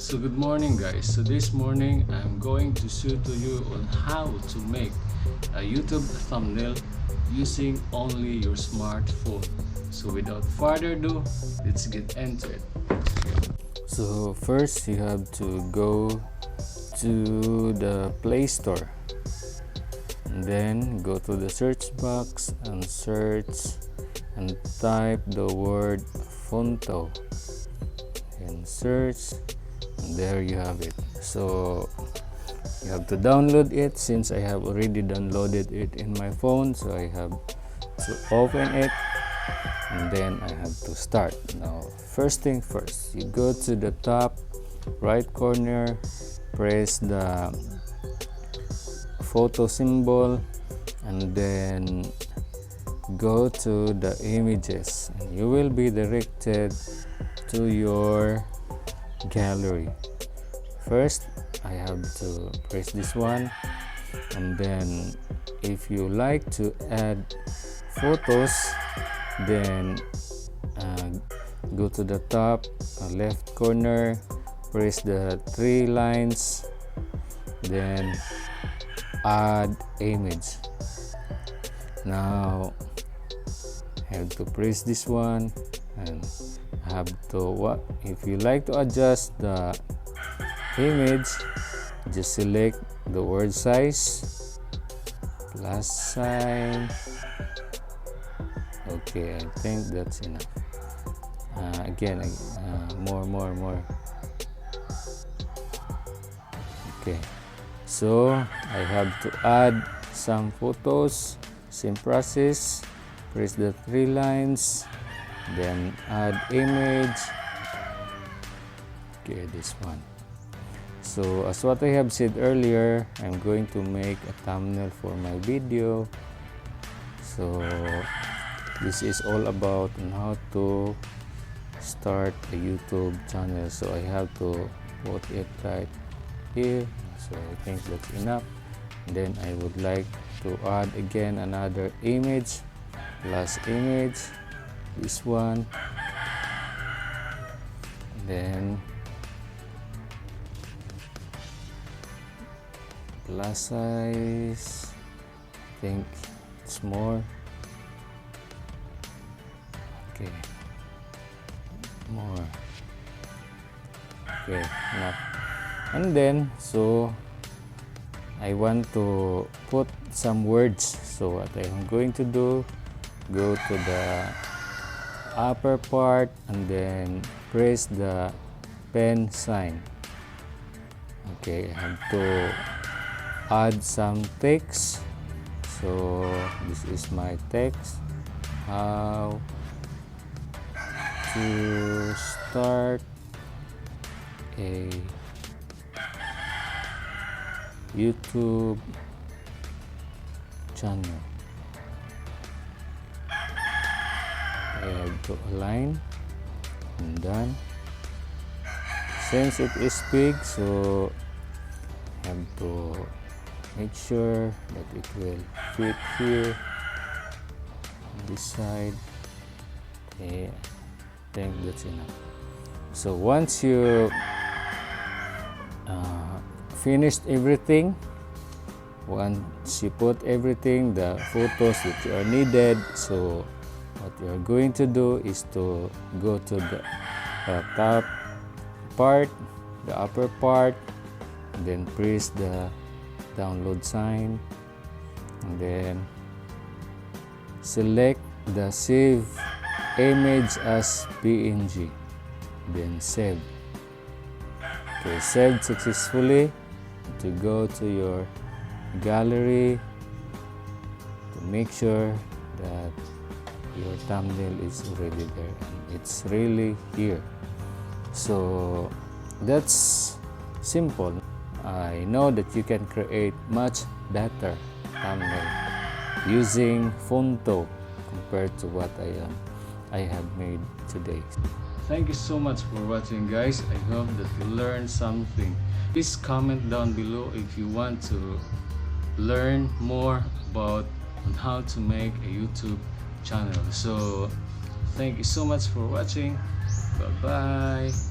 So good morning guys. So this morning I'm going to show to you on how to make a YouTube thumbnail using only your smartphone. So without further ado, let's get into it. So first you have to go to the Play Store and then go to the search box and search and type the word Fonto and search, and there you have it. So you have to download it. Since I have already downloaded it in my phone, so I have to open it and then I have to start. Now first thing first, you go to the top right corner, press the photo symbol and then go to the images and you will be directed to your gallery. First I have to press this one, and then if you like to add photos, then go to the top left corner, press the three lines, then add image. Now I have to press this one and I have to if you like to adjust the image, just select the word size, plus sign. Okay, I think that's enough. Again, more. Okay, so I have to add some photos. Same process, press the three lines, then add image. Okay, this one. So as what I have said earlier, I'm going to make a thumbnail for my video. So this is all about on how to start a YouTube channel. So I have to put it right here. So I think that's enough. Then I would like to add again another image, plus image, this one, then plus size, I think it's more. Okay, more. Okay, enough. And then so I want to put some words. So what I'm going to do, go to the upper part and then press the pen sign. Okay, I have to add some text. So this is my text. How to start a YouTube channel. I have to align and done. Since it is big, so I have to make sure that it will fit here on this side. Okay, I think that's enough. So once you finished everything, once you put everything, the photos that you are needed, so what you are going to do is to go to the top part, the upper part, and then press the download sign, and then select the save image as PNG, then save. Okay, saved successfully. To go to your gallery to make sure that your thumbnail is already there and it's really here. So that's simple. I know that you can create much better thumbnail using Fonto compared to what I have made today. Thank you so much for watching guys. I hope that you learned something. Please comment down below if you want to learn more about on how to make a YouTube channel. So thank you so much for watching. Bye bye.